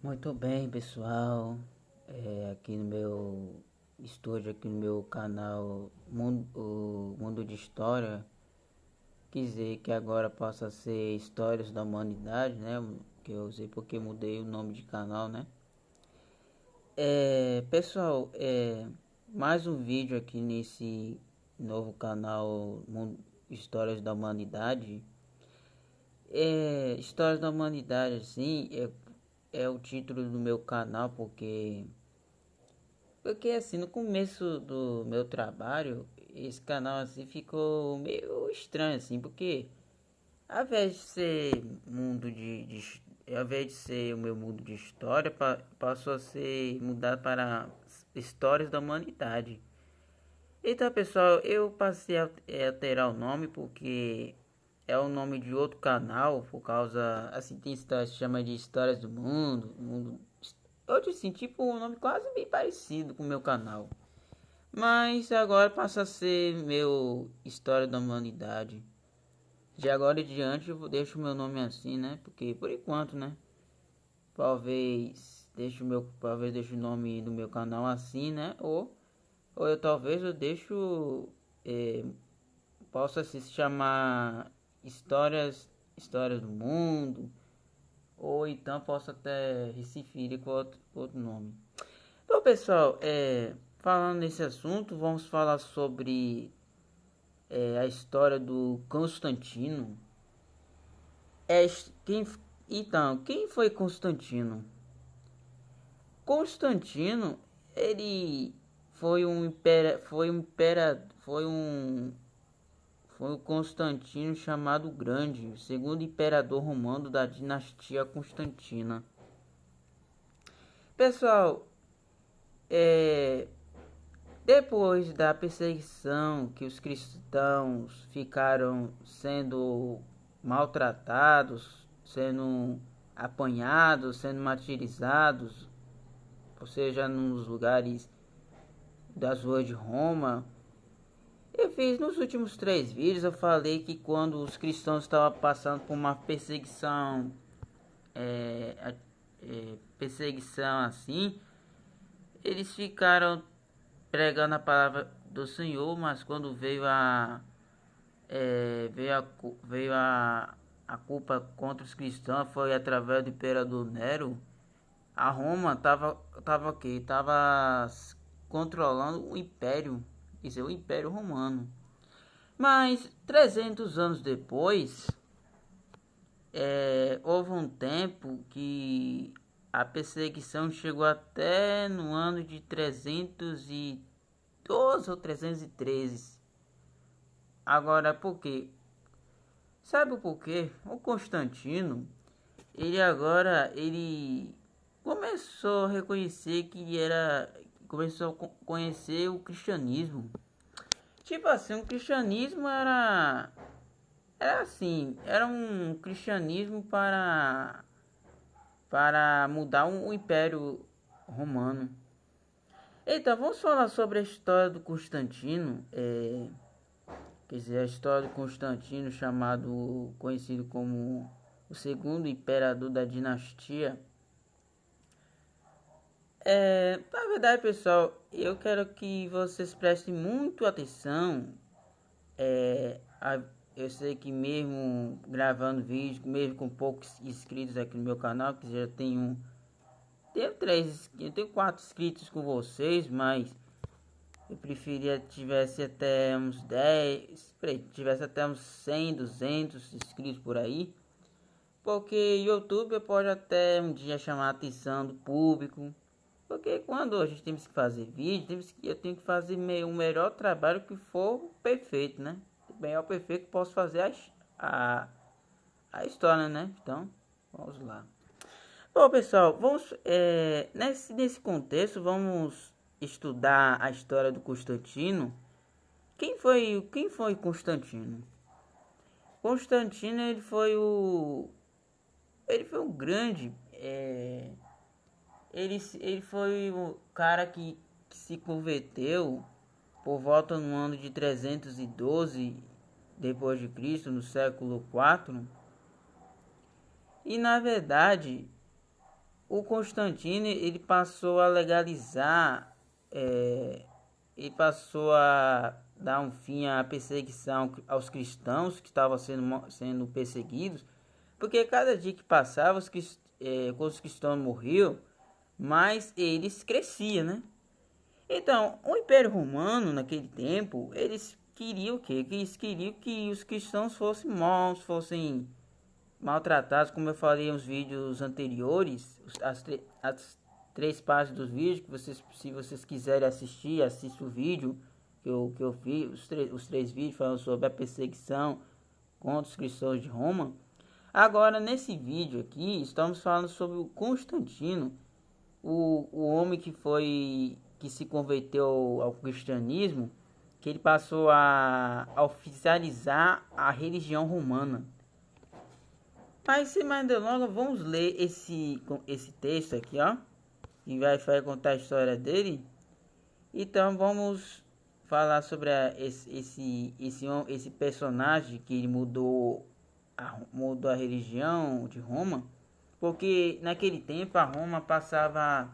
Muito bem, pessoal. Aqui no meu estúdio, aqui no meu canal o Mundo de História, quis dizer que agora passa a ser Histórias da Humanidade, né? Que eu usei porque mudei o nome de canal, né? Pessoal, mais um vídeo aqui nesse novo canal Histórias da Humanidade. Histórias da Humanidade, assim, é o título do meu canal porque assim, no começo do meu trabalho, esse canal assim ficou meio estranho assim, porque ao invés de ser ao invés de ser o meu mundo de história, passou a ser mudado para histórias da humanidade. Então, pessoal, eu passei a alterar o nome porque é o nome de outro canal, por causa, assim, tem história, se chama de Histórias do Mundo. Eu assim, tipo, um nome quase bem parecido com o meu canal. Mas agora passa a ser meu História da Humanidade. De agora em diante eu deixo meu nome assim, né? Porque por enquanto, né? Talvez deixe o nome do meu canal assim, né? Ou talvez eu deixo eh, possa se chamar Histórias do Mundo, ou então possa até se referir com outro nome. Bom, pessoal, falando nesse assunto, vamos falar sobre a história do Constantino. É, quem, quem foi Constantino? Constantino, ele foi um Constantino chamado Grande, o segundo imperador romano da dinastia Constantina. Pessoal, é, depois da perseguição que os cristãos ficaram sendo maltratados, sendo apanhados, sendo martirizados, ou seja, nos lugares das ruas de Roma, eu fiz nos últimos 3 vídeos, eu falei que quando os cristãos estavam passando por uma perseguição assim, eles ficaram pregando a palavra do Senhor, mas quando veio a culpa contra os cristãos foi através do imperador Nero. A Roma tava aqui, tava controlando o império, isso é o Império Romano. Mas 300 anos depois, houve um tempo que a perseguição chegou até no ano de 312 ou 313. Agora, por quê? Sabe o porquê? O Constantino, ele começou a reconhecer começou a conhecer o cristianismo. Tipo assim, o cristianismo era um cristianismo para mudar o Império Romano. Então, vamos falar sobre a história do Constantino. Quer dizer, a história do Constantino, conhecido como o segundo imperador da dinastia. Na verdade, pessoal, eu quero que vocês prestem muito atenção. É, a- eu sei que mesmo gravando vídeo, mesmo com poucos inscritos aqui no meu canal, que já eu tenho 4 inscritos com vocês, mas eu preferia que tivesse até uns 10, tivesse até uns 100, 200 inscritos por aí, porque YouTube pode até um dia chamar a atenção do público, porque quando a gente tem que fazer vídeo, eu tenho que fazer o melhor trabalho que for perfeito, né? O melhor perfeito que posso fazer a, a história, né? Então, vamos lá. Bom, pessoal, nesse contexto, vamos estudar a história do Constantino. Quem foi Constantino? Constantino, ele foi um grande, ele foi o cara que se converteu por volta no ano de 312 depois de Cristo, no século 4. E na verdade, o Constantino ele passou a legalizar, ele passou a dar um fim à perseguição aos cristãos que estavam sendo perseguidos, porque cada dia que passava, quando os cristãos morriam, mais eles cresciam, né? Então, o Império Romano, naquele tempo, eles queriam o quê? Eles queriam que os cristãos fossem maus, fossem maltratados, como eu falei nos vídeos anteriores, as três partes dos vídeos, que vocês, se vocês quiserem assistir, assista o vídeo que eu vi, os três vídeos falando sobre a perseguição contra os cristãos de Roma. Agora, nesse vídeo aqui, estamos falando sobre o Constantino, o homem que se converteu ao cristianismo, que ele passou a oficializar a religião romana. Mas sem mais delongas, vamos ler esse texto aqui, ó, que vai contar a história dele. Então vamos falar sobre esse personagem que ele mudou a religião de Roma, porque naquele tempo a Roma passava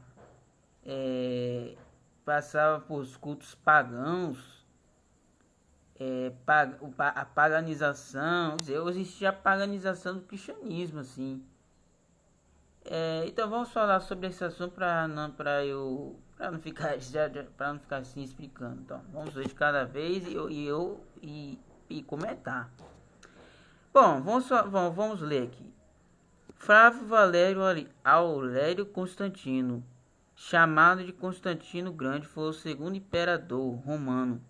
por cultos pagãos, a paganização, existia a paganização do cristianismo, assim. Então vamos falar sobre esse assunto para não ficar para não ficar assim explicando. Então vamos ver de cada vez e comentar. Bom, vamos ler aqui. Flávio Valério Aurélio Constantino, chamado de Constantino Grande, foi o segundo imperador romano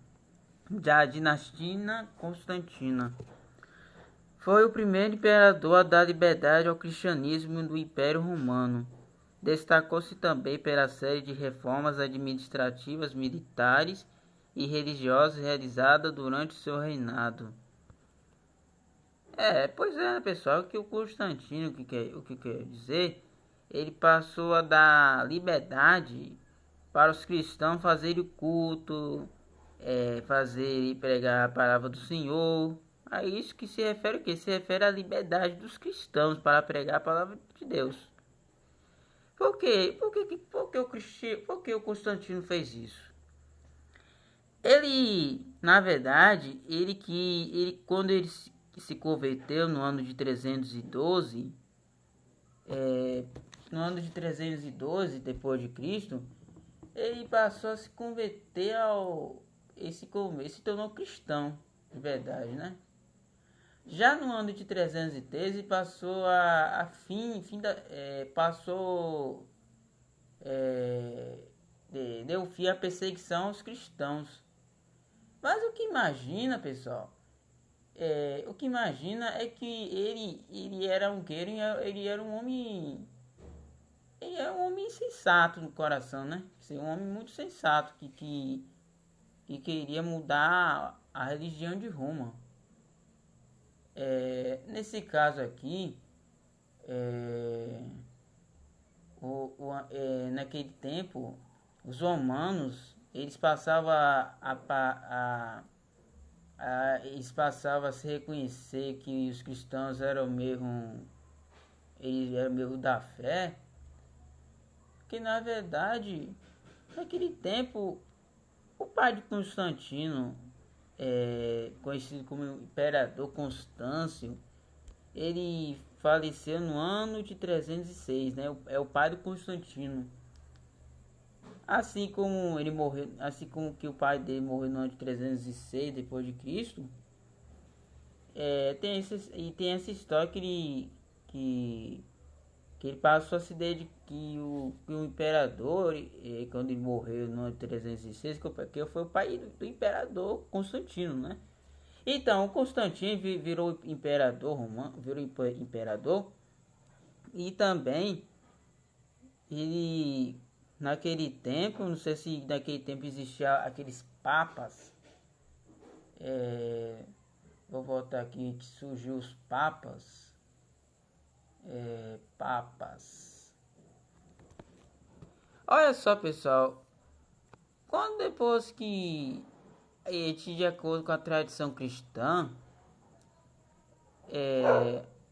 da dinastia Constantina. Foi o primeiro imperador a dar liberdade ao cristianismo do Império Romano. Destacou-se também pela série de reformas administrativas, militares e religiosas realizadas durante seu reinado. Pois é, né, pessoal, que o Constantino, o que quer dizer, ele passou a dar liberdade para os cristãos fazerem o culto, fazer e pregar a palavra do Senhor. A isso que se refere o que? Se refere à liberdade dos cristãos para pregar a palavra de Deus. Por quê? Por que o Constantino fez isso? Ele, na verdade, quando ele se converteu no ano de 312, depois de Cristo, ele passou a se converter se tornou cristão, de verdade, né? Já no ano de 313 passou deu fim à perseguição aos cristãos. Mas o que imagina, pessoal? O que imagina é que ele era um homem, ele era um homem sensato no coração, né? Um homem muito sensato que queria mudar a religião de Roma. Nesse caso aqui, naquele tempo, os romanos eles passavam eles passavam a se reconhecer que os cristãos eles eram mesmo da fé, que na verdade, naquele tempo, o pai de Constantino, conhecido como Imperador Constâncio, ele faleceu no ano de 306, né? É o pai do Constantino. Assim como que o pai dele morreu no ano de 306 depois de Cristo, tem essa história que ele passou a se dedicar, que o imperador, quando ele morreu no ano de 306, que foi o pai do imperador Constantino, né? Então, o Constantino virou imperador romano, virou imperador, e também ele naquele tempo, não sei se naquele tempo existia aqueles papas. Vou voltar aqui que surgiu os papas. Papas. Olha só, pessoal. Quando depois que de acordo com a tradição cristã,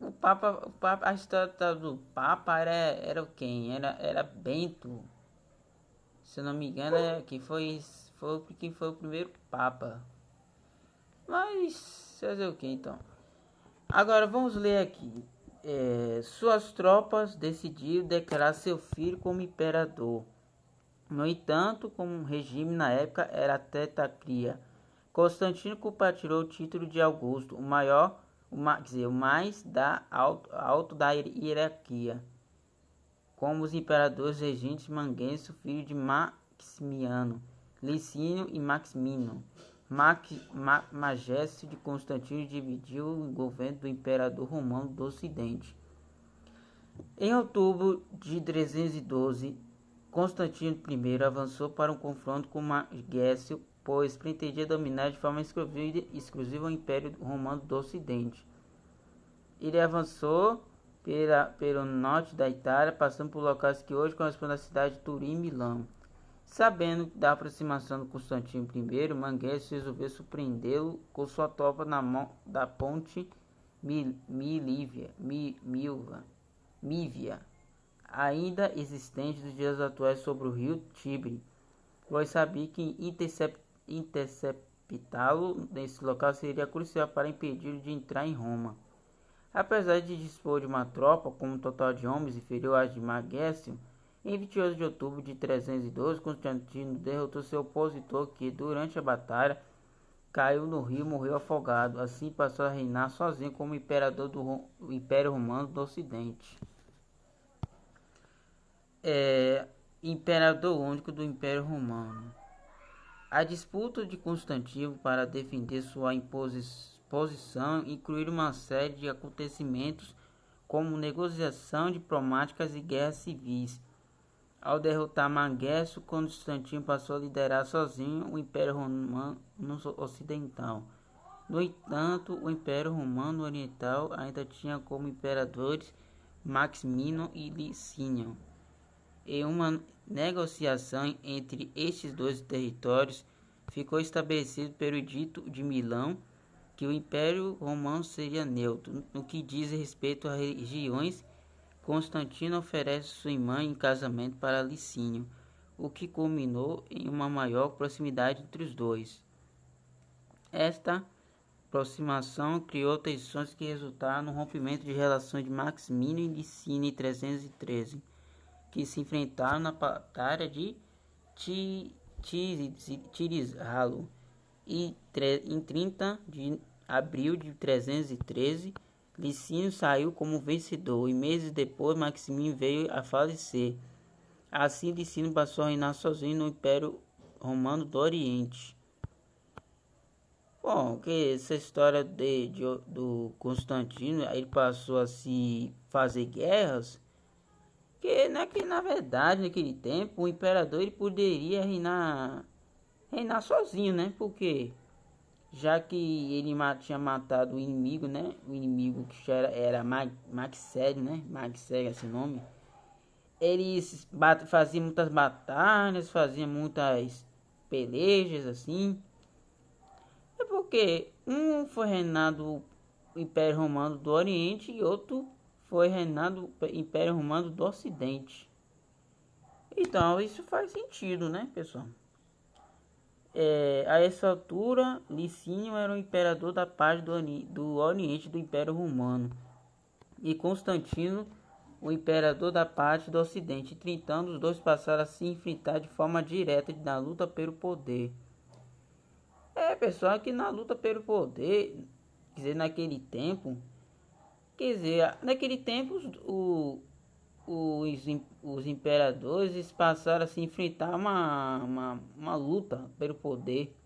a história do Papa era quem? Era Bento. Se eu não me engano, quem foi o primeiro Papa. Mas, fazer o que então? Agora vamos ler aqui. Suas tropas decidiram declarar seu filho como imperador. No entanto, como o regime na época era tetacria, Constantino compartilhou o título de Augusto, o maior, o mais alto da hierarquia, como os imperadores regentes Mangenso, filho de Maximiano, Licínio e Maximino. Magésio de Constantino dividiu o governo do imperador romano do Ocidente. Em outubro de 312, Constantino I avançou para um confronto com Magésio, pois pretendia dominar de forma exclusiva o Império Romano do Ocidente. Ele avançou pelo norte da Itália, passando por locais que hoje correspondem à cidade de Turim e Milão. Sabendo da aproximação de Constantino I, Magésio resolveu surpreendê-lo com sua tropa na mão da ponte Mívia, ainda existente nos dias atuais sobre o rio Tibre, pois sabia que interceptá-lo nesse local seria crucial para impedi-lo de entrar em Roma. Apesar de dispor de uma tropa com um total de homens inferior à de Magésio, em 28 de outubro de 312, Constantino derrotou seu opositor que, durante a batalha, caiu no rio e morreu afogado. Assim passou a reinar sozinho como imperador do Império Romano do Ocidente. Imperador único do Império Romano. A disputa de Constantino para defender sua posição incluiu uma série de acontecimentos como negociação diplomáticas e guerras civis. Ao derrotar Magésio, Constantino passou a liderar sozinho o Império Romano Ocidental. No entanto, o Império Romano Oriental ainda tinha como imperadores Maximino e Licínio. Em uma negociação entre estes dois territórios, ficou estabelecido pelo Edito de Milão que o Império Romano seria neutro. No que diz respeito a regiões, Constantino oferece sua irmã em casamento para Licínio, o que culminou em uma maior proximidade entre os dois. Esta aproximação criou tensões que resultaram no rompimento de relações de Maximino e Licínio em 313, que se enfrentaram na batalha de Tirizalo. E em 30 de abril de 313, Licínio saiu como vencedor e meses depois Maximino veio a falecer. Assim, Licínio passou a reinar sozinho no Império Romano do Oriente. Bom, que essa história do Constantino, ele passou a se fazer guerras, que na verdade naquele tempo o imperador ele poderia reinar sozinho, né? Porque já que ele tinha matado o inimigo, né? O inimigo que era Maxério, né? Maxério, esse nome. Eles faziam muitas batalhas, faziam muitas pelejas, assim. É porque um foi reinado o Império Romano do Oriente e outro foi reinado o Império Romano do Ocidente. Então, isso faz sentido, né, pessoal? A essa altura, Licínio era o imperador da parte do Oriente do Império Romano e Constantino o imperador da parte do Ocidente. Entretanto, os dois passaram a se enfrentar de forma direta na luta pelo poder. Pessoal, que na luta pelo poder, quer dizer, naquele tempo, os imperadores passaram a se enfrentar uma luta pelo poder.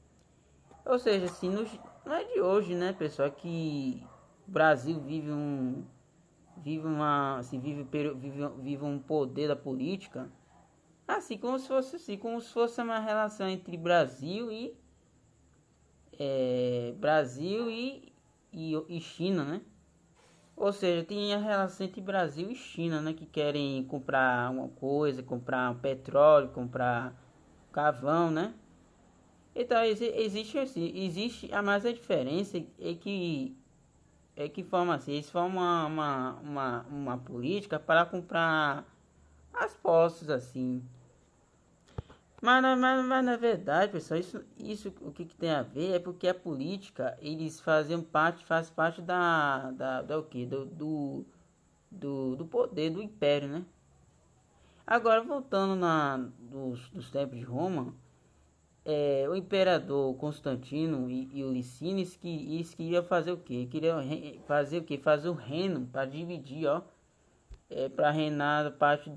Ou seja, assim, não é de hoje, né, pessoal, que o Brasil vive um poder da política, assim como se fosse uma relação entre Brasil e China, né? Ou seja, tem a relação entre Brasil e China, né? Que querem comprar uma coisa, comprar petróleo, comprar carvão, né? Então existe a mais a diferença é que que formam assim, eles formam uma política para comprar as posses assim. Mas na verdade, pessoal, isso o que tem a ver é porque a política, eles faz parte da o quê? Do poder do império, né? Agora, voltando dos tempos de Roma, o imperador Constantino e o Licínio, eles queriam fazer o quê? Queriam fazer o quê? Fazer o reino para dividir, ó. Para reinar parte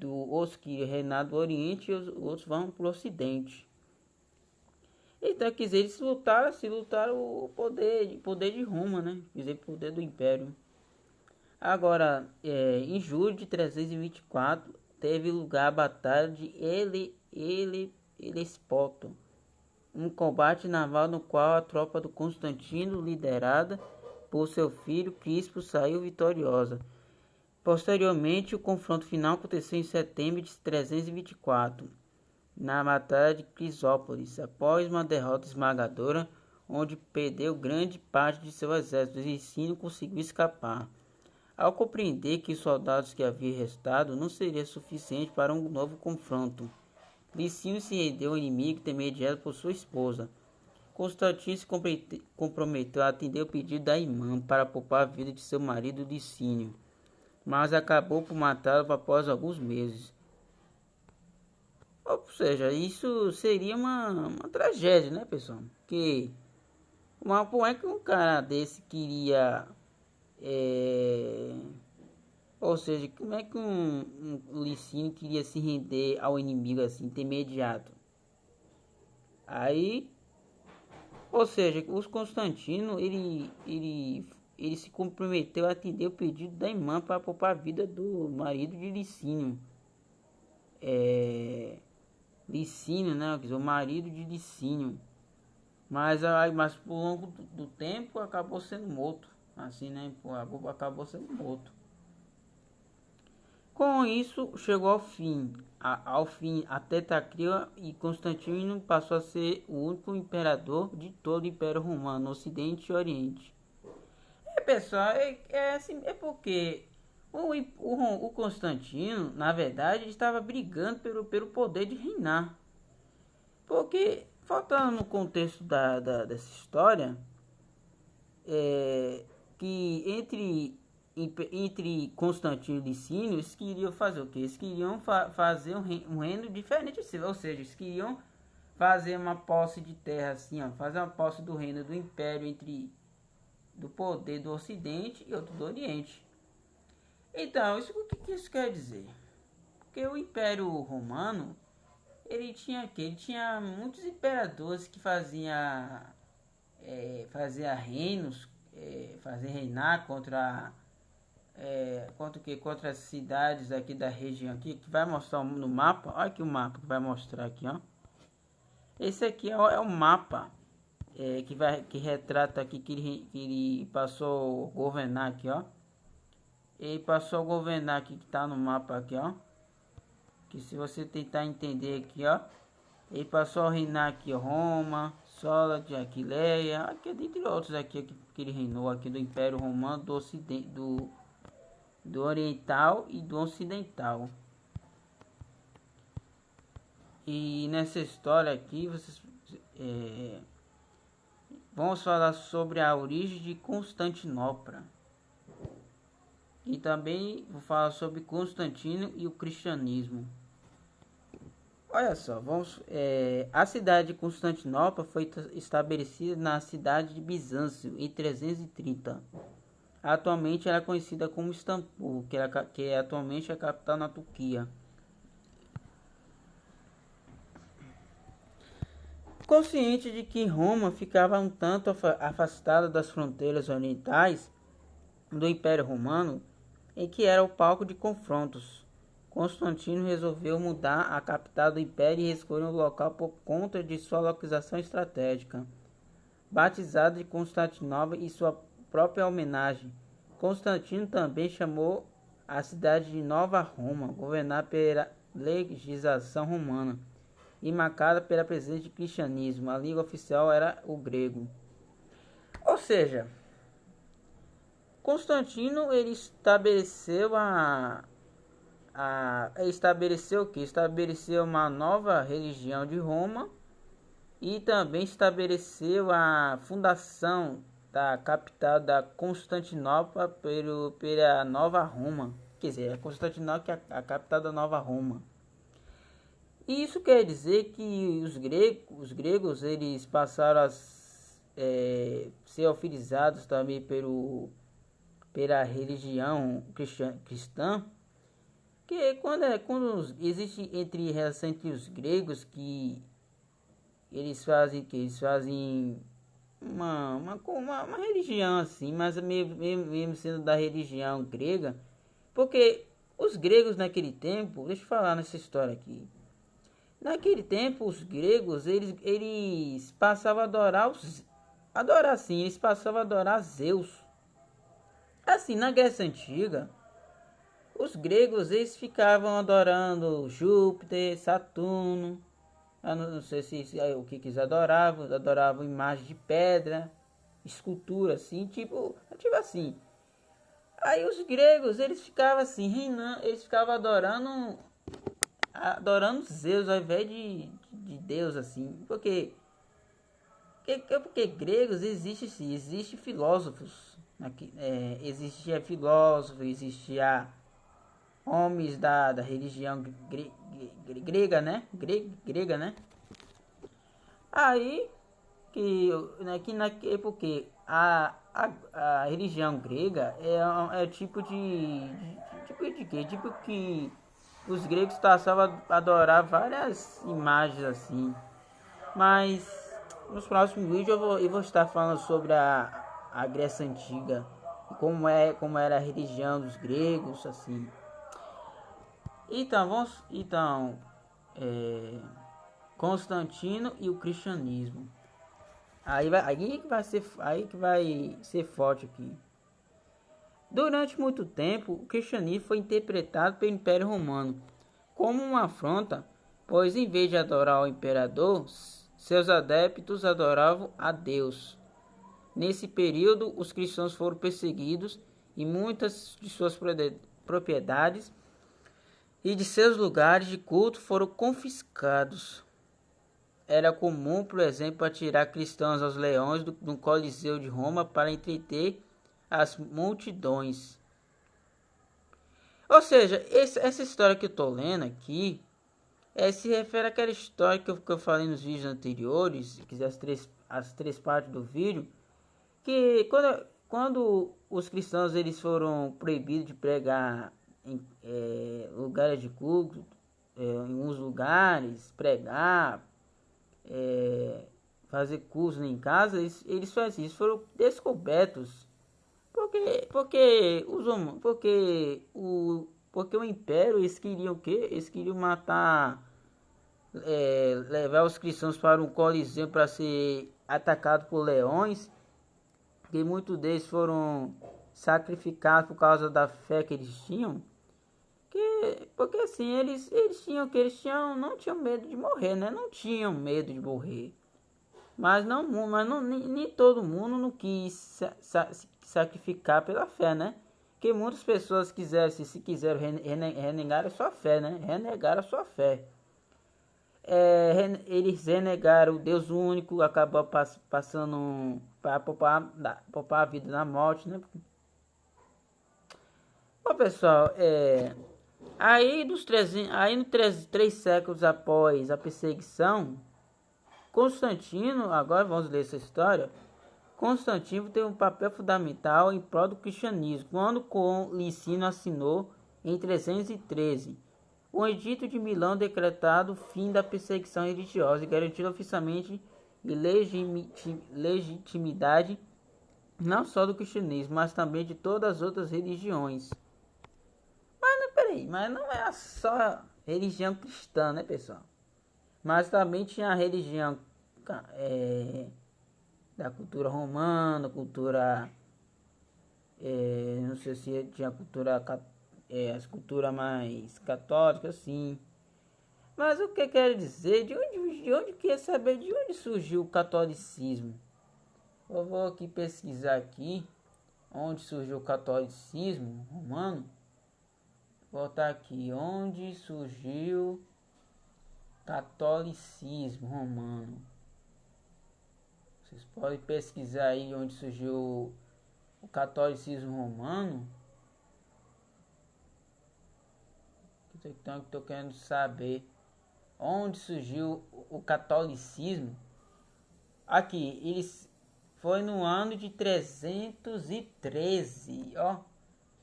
os que reinar do Oriente e os outros vão para o Ocidente. Então, quer dizer, eles se lutaram o poder de Roma, né? Quer dizer, poder do Império. Agora, em julho de 324, teve lugar a Batalha de Hellespoto, um combate naval no qual a tropa do Constantino, liderada por seu filho Crispo, saiu vitoriosa. Posteriormente, o confronto final aconteceu em setembro de 324, na Batalha de Crisópolis, após uma derrota esmagadora, onde perdeu grande parte de seu exército. Licínio conseguiu escapar. Ao compreender que os soldados que havia restado não seria suficiente para um novo confronto, Licínio se rendeu ao inimigo intermediado por sua esposa. Constantino se comprometeu a atender o pedido da irmã para poupar a vida de seu marido Licínio, mas acabou por matá-lo após alguns meses. Ou seja, isso seria uma tragédia, né, pessoal? Porque como é que um cara desse queria... Ou seja, como é que um Licínio queria se render ao inimigo assim, intermediado? Aí, ou seja, os Constantino, ele se comprometeu a atender o pedido da irmã para poupar a vida do marido de Licínio. Licínio, né? Quer dizer, o marido de Licínio. Mas por longo do tempo acabou sendo morto. Assim, né? Acabou sendo morto. Com isso, chegou ao fim a tetrarquia e Constantino passou a ser o único imperador de todo o Império Romano, Ocidente e Oriente. Pessoal, assim, porque o Constantino, na verdade, estava brigando pelo poder de reinar. Porque, faltando no contexto dessa história, que entre Constantino e Licínio, eles queriam fazer o quê? Eles queriam fazer um reino diferente, ou seja, eles queriam fazer uma posse de terra assim, ó, fazer uma posse do reino do império do poder do Ocidente e outro do Oriente. Então, o que isso quer dizer? Porque o Império Romano, ele tinha muitos imperadores que fazia reinos, fazia reinar contra o que? Contra as cidades aqui da região aqui, que vai mostrar no mapa. Olha aqui o mapa que vai mostrar aqui, ó. Esse aqui é o mapa que retrata aqui que ele passou a governar aqui, ó. Ele passou a governar aqui, que tá no mapa aqui, ó. Que se você tentar entender aqui, ó. Ele passou a reinar aqui, ó, Roma, Sola de Aquileia, aqui dentre outros aqui que ele reinou aqui do Império Romano do Ocidente, do Oriental e do Ocidental. E nessa história aqui vamos falar sobre a origem de Constantinopla. E também vou falar sobre Constantino e o cristianismo. Olha só, a cidade de Constantinopla foi estabelecida na cidade de Bizâncio em 330. Atualmente ela é conhecida como Istambul, que é atualmente a capital na Turquia. Consciente de que Roma ficava um tanto afastada das fronteiras orientais do Império Romano, em que era o palco de confrontos, Constantino resolveu mudar a capital do Império e escolheu um local por conta de sua localização estratégica. Batizado de Constantinopla em sua própria homenagem, Constantino também chamou a cidade de Nova Roma, governada pela legislação romana e marcada pela presença de cristianismo. A língua oficial era o grego. Ou seja, Constantino ele estabeleceu estabeleceu o que? Estabeleceu uma nova religião de Roma e também estabeleceu a fundação da capital da Constantinopla pela Nova Roma. Quer dizer, a Constantinopla é a capital da Nova Roma. E isso quer dizer que os gregos eles passaram a ser utilizados também pela religião cristã, que quando existe relação entre os gregos que eles fazem uma religião assim, mas mesmo sendo da religião grega, porque os gregos naquele tempo, deixa eu falar nessa história aqui. Naquele tempo, os gregos, eles passavam a eles passavam a adorar Zeus. Assim, na Grécia Antiga, os gregos, eles ficavam adorando Júpiter, Saturno, eu não sei se o que eles adoravam imagem de pedra, escultura, assim, tipo assim. Aí os gregos, eles ficavam assim, reinando, eles ficavam adorando Zeus ao invés de Deus, assim, porque gregos existe filósofos aqui, existia filósofo, existia homens da religião grega, né? Grega, né? Aí porque a religião grega é tipo de quê? Tipo que os gregos passavam a adorar várias imagens assim. Mas nos próximos vídeos eu vou estar falando sobre a Grécia Antiga e como era a religião dos gregos assim. Então Constantino e o cristianismo. Aí que vai ser forte aqui. Durante muito tempo, o cristianismo foi interpretado pelo Império Romano como uma afronta, pois em vez de adorar o imperador, seus adeptos adoravam a Deus. Nesse período, os cristãos foram perseguidos e muitas de suas propriedades e de seus lugares de culto foram confiscados. Era comum, por exemplo, atirar cristãos aos leões do Coliseu de Roma para entreter as multidões. Ou seja, essa história que eu estou lendo aqui se refere àquela história que eu falei nos vídeos anteriores, se quiser as três partes do vídeo, que quando os cristãos eles foram proibidos de pregar em lugares de culto, em uns lugares, pregar, fazer curso em casa, eles faziam isso, foram descobertos. Porque o império, eles queriam o quê? Eles queriam matar, levar os cristãos para um coliseu para ser atacado por leões, que muitos deles foram sacrificados por causa da fé que eles tinham. Porque assim, não tinham medo de morrer, né? Não tinham medo de morrer. Mas nem todo mundo não quis se sacrificar pela fé, né? Porque muitas pessoas se quiseram renegar a sua fé, né? Renegar a sua fé. Eles renegaram o Deus único, acabou passando para poupar a vida na morte, né? Bom, pessoal, aí no 3 séculos após a perseguição, Constantino, agora vamos ler essa história. Constantino teve um papel fundamental em prol do cristianismo, quando com Licínio assinou, em 313, o Edito de Milão decretado o fim da perseguição religiosa e garantindo oficialmente legitimidade não só do cristianismo, mas também de todas as outras religiões. Mas não é só religião cristã, né, pessoal? Mas também tinha a religião da cultura romana, não sei se tinha as culturas mais católicas, assim. Mas o que eu quero dizer, de onde quer saber de onde surgiu o catolicismo? Eu vou aqui pesquisar aqui. onde surgiu o catolicismo romano. Vou botar aqui, onde surgiu catolicismo romano. Vocês podem pesquisar aí onde surgiu o catolicismo romano. Então, estou querendo saber onde surgiu o catolicismo. Aqui, eles foi no ano de 313, ó.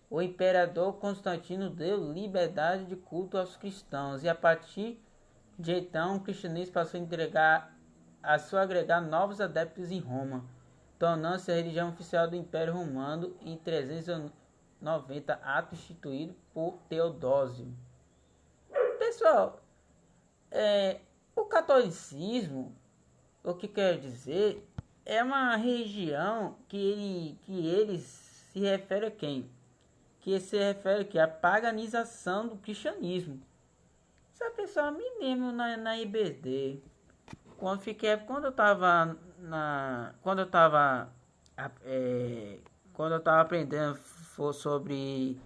O imperador Constantino deu liberdade de culto aos cristãos e a partir de então o cristianismo passou a agregar novos adeptos em Roma, tornando-se a religião oficial do Império Romano em 390, ato instituído por Teodósio. Pessoal, o catolicismo, o que quer dizer, é uma religião que eles se refere a quem? Que se refere aqui à paganização do cristianismo. Essa pessoa me lembra na IBD. Quando eu estava aprendendo sobre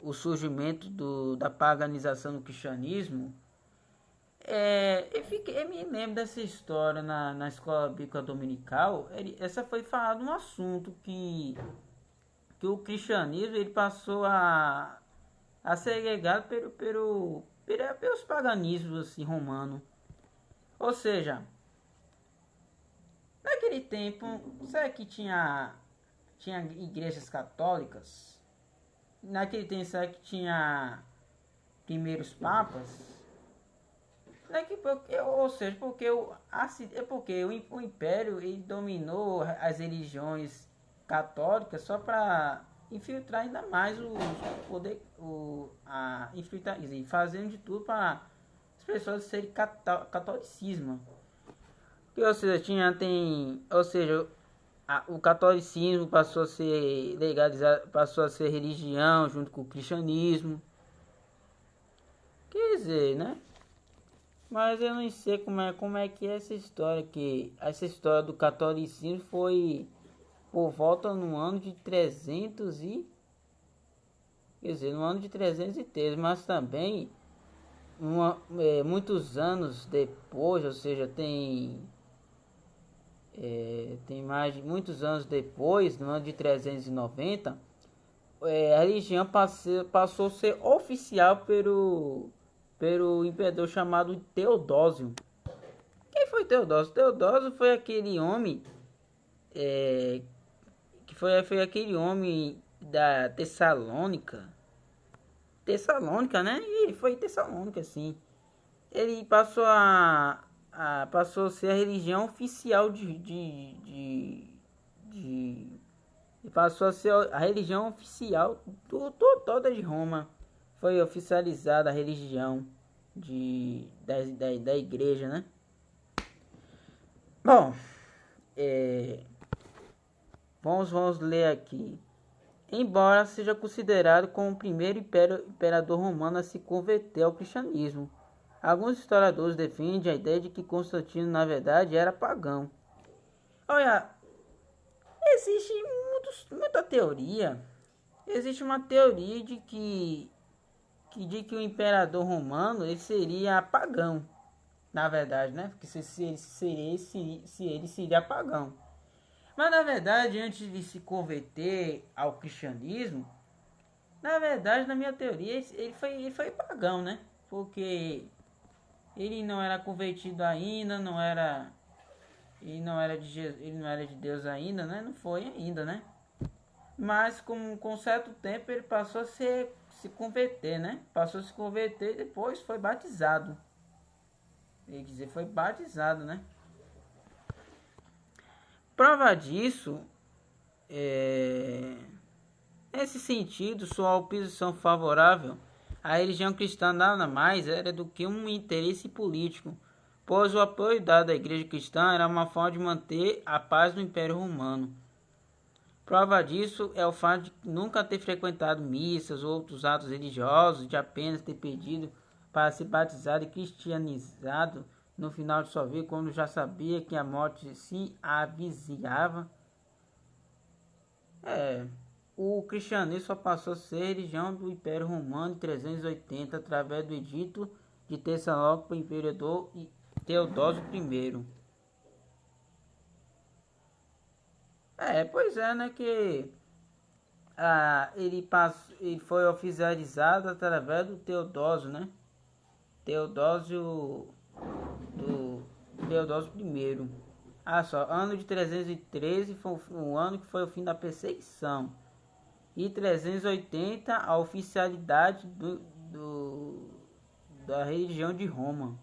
o surgimento da paganização do cristianismo, eu me lembro dessa história na escola bíblica dominical. Essa foi falado um assunto que o cristianismo ele passou a ser segregado pelos paganismos assim, romanos. Ou seja, naquele tempo, será que tinha igrejas católicas? Naquele tempo, será que tinha primeiros papas? Ou seja, porque o Império ele dominou as religiões católicas só para infiltrar ainda mais o poder, infiltrar, fazendo de tudo para as pessoas serem catolicismo. O catolicismo passou a ser legalizado, passou a ser religião junto com o cristianismo. Quer dizer, né? Mas eu não sei como é que é essa história, que essa história do catolicismo foi por volta no ano de 313, mas também muitos anos depois, ou seja, tem mais de muitos anos depois, no ano de 390, a religião passou a ser oficial pelo imperador chamado Teodósio. Quem foi Teodósio? Teodósio foi aquele homem que foi aquele homem da Tessalônica, né? E ele foi em Tessalônica, sim. Ele passou a ser a religião oficial passou a ser a religião oficial toda de Roma. Foi oficializada a religião da igreja, né? Bom, vamos ler aqui. Embora seja considerado como o primeiro imperador romano a se converter ao cristianismo, alguns historiadores defendem a ideia de que Constantino, na verdade, era pagão. Olha, existe muita teoria. Existe uma teoria de que o imperador romano ele seria pagão, na verdade, né? Porque se ele seria pagão. Mas na verdade, antes de se converter ao cristianismo, na verdade, na minha teoria, ele foi pagão, né? Porque ele não era convertido ainda, ele não era de Deus ainda, né? Não foi ainda, né? Mas com certo tempo ele passou a se converter, né? Passou a se converter e depois foi batizado. Quer dizer, foi batizado, né? Prova disso, nesse sentido, sua oposição favorável à religião cristã nada mais era do que um interesse político, pois o apoio dado à igreja cristã era uma forma de manter a paz no Império Romano. Prova disso é o fato de nunca ter frequentado missas ou outros atos religiosos, de apenas ter pedido para ser batizado e cristianizado no final de sua vida, quando já sabia que a morte se avizinhava. O cristianismo só passou a ser religião do Império Romano em 380 através do Edito de Tessalónica para o imperador Teodósio I. Pois é, né, que ele foi oficializado através do Teodósio, né? Teodósio do Teodósio I. Só, ano de 313 foi o ano que foi o fim da perseguição. E 380 a oficialidade da religião de Roma.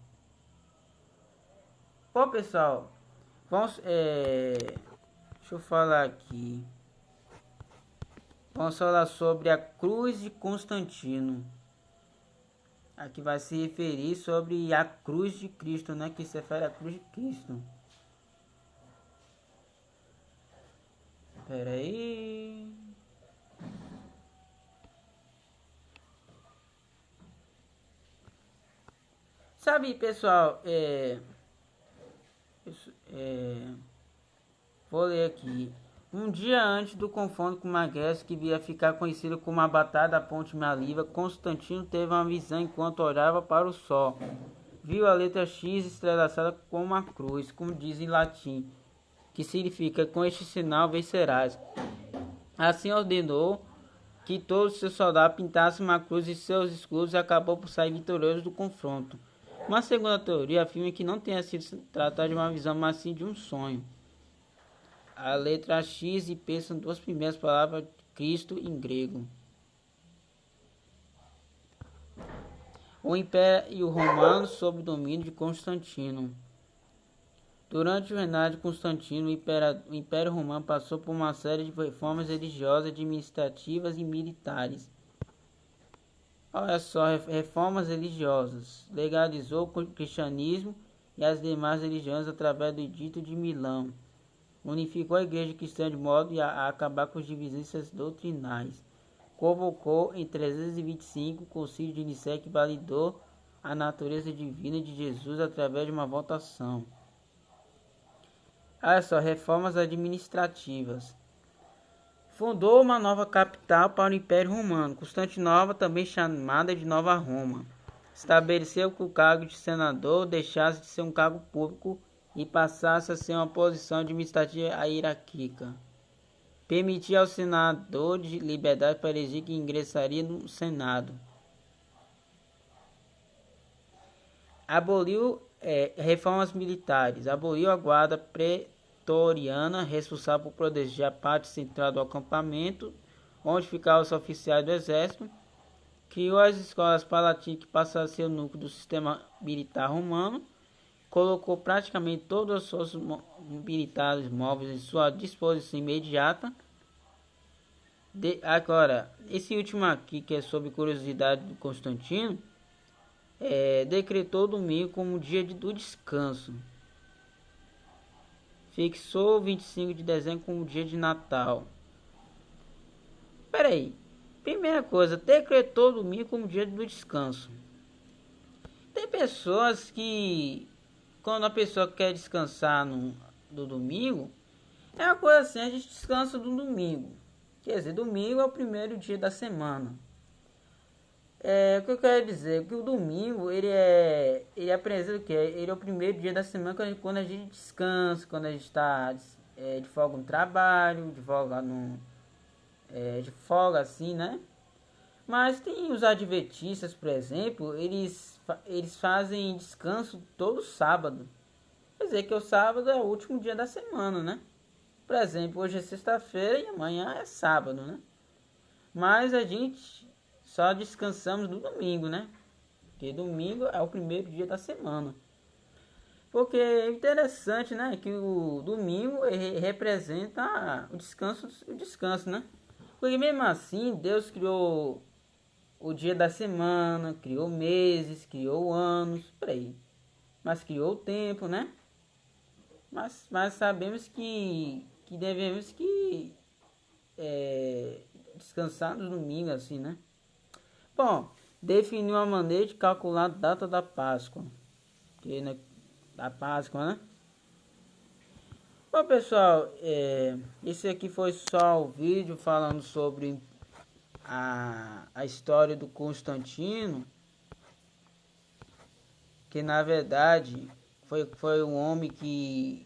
Bom, pessoal, vamos, deixa eu falar aqui. Vamos falar sobre a cruz de Constantino. Aqui vai se referir sobre a cruz de Cristo, né? Que se refere à cruz de Cristo. Pera aí. Sabe, pessoal, vou ler aqui. Um dia antes do confronto com Magués, que viria a ficar conhecido como a Batalha da Ponte Maliva, Constantino teve uma visão enquanto olhava para o sol. Viu a letra X estrelaçada como uma cruz, como diz em latim, que significa: com este sinal vencerás. Assim ordenou que todos os seus soldados pintassem uma cruz em seus escudos e acabou por sair vitorioso do confronto. Uma segunda teoria afirma que não tenha sido tratado de uma visão, mas sim de um sonho. A letra X e P são duas primeiras palavras de Cristo em grego. O Império Romano sob o domínio de Constantino. Durante o reinado de Constantino, o Império Romano passou por uma série de reformas religiosas, administrativas e militares. Olha só, reformas religiosas. Legalizou o cristianismo e as demais religiões através do Edito de Milão. Unificou a igreja cristã de modo a acabar com as divisões doutrinais. Convocou em 325 o Concílio de Nicéia, que validou a natureza divina de Jesus através de uma votação. Olha só, reformas administrativas. Fundou uma nova capital para o Império Romano, Constantinopla, também chamada de Nova Roma. Estabeleceu que o cargo de senador deixasse de ser um cargo público e passasse a ser uma posição administrativa hierárquica. Permitia ao senador de liberdade para elegir que ingressaria no Senado. Aboliu reformas militares. Aboliu a guarda pretoriana, responsável por proteger a parte central do acampamento, onde ficavam os oficiais do exército. Criou as escolas palatinas, que passaram a ser o núcleo do sistema militar romano. Colocou praticamente todos os forças militares móveis em sua disposição imediata. Agora, esse último aqui, que é sobre curiosidade do Constantino, decretou domingo como dia do descanso. Fixou 25 de dezembro como dia de Natal. Peraí, primeira coisa, decretou domingo como dia do descanso. Tem pessoas que, quando a pessoa quer descansar no domingo, é uma coisa assim: a gente descansa do domingo. Quer dizer, domingo é o primeiro dia da semana. O que eu quero dizer? Que o domingo ele apresenta o que? Ele é o primeiro dia da semana quando a gente descansa, quando a gente está de folga no trabalho, de folga assim, né? Mas tem os adventistas, por exemplo, eles fazem descanso todo sábado. Quer dizer que o sábado é o último dia da semana, né? Por exemplo, hoje é sexta-feira e amanhã é sábado, né? Mas a gente só descansamos no domingo, né? Porque domingo é o primeiro dia da semana. Porque é interessante, né? Que o domingo representa o descanso, né? Porque mesmo assim, Deus criou o dia da semana, criou meses, criou anos, por aí. Mas criou o tempo, né? Mas sabemos que devemos descansar no domingo, assim, né? Bom, definiu a maneira de calcular a data da Páscoa. Da Páscoa, né? Bom, pessoal, esse aqui foi só o vídeo falando sobre a história do Constantino, que na verdade foi um homem que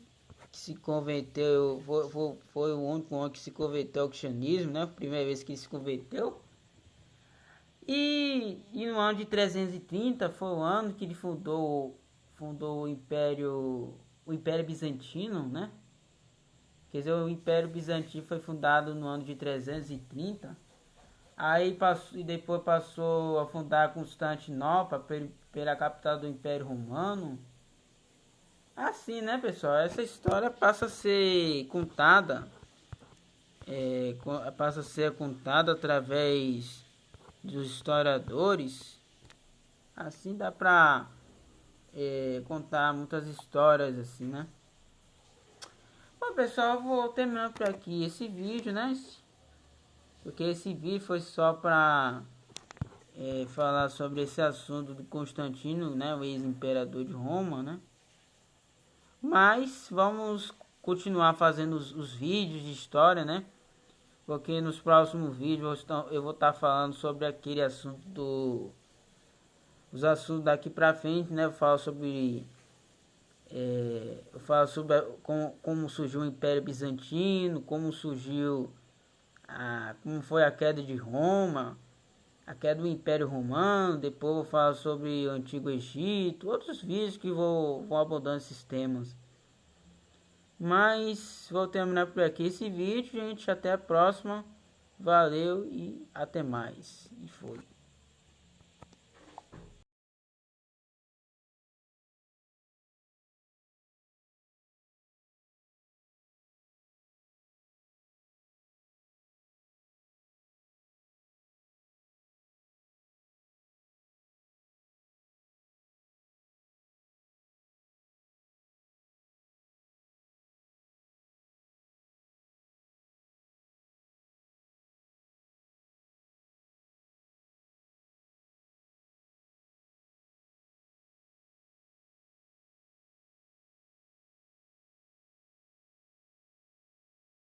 se converteu, foi o único homem que se converteu ao cristianismo, né? Primeira vez que ele se converteu. E no ano de 330 foi o ano que ele fundou o Império Bizantino, né? Quer dizer, o Império Bizantino foi fundado no ano de 330. Aí passou, e depois passou a fundar Constantinopla pela capital do Império Romano. Assim, né, pessoal? Essa história passa a ser contada, passa a ser contada através dos historiadores. Assim dá pra contar muitas histórias, assim, né? Bom, pessoal, eu vou terminando por aqui esse vídeo, né? Porque esse vídeo foi só pra falar sobre esse assunto do Constantino, né? O ex-imperador de Roma, né? Mas vamos continuar fazendo os vídeos de história, né? Porque nos próximos vídeos eu vou estar falando sobre aquele assunto os assuntos daqui pra frente, né? Eu falo sobre como surgiu o Império Bizantino, como surgiu como foi a queda de Roma, a queda do Império Romano. Depois eu falo sobre o Antigo Egito, outros vídeos que vou abordando esses temas. Mas vou terminar por aqui esse vídeo, gente. Até a próxima. Valeu e até mais. E foi.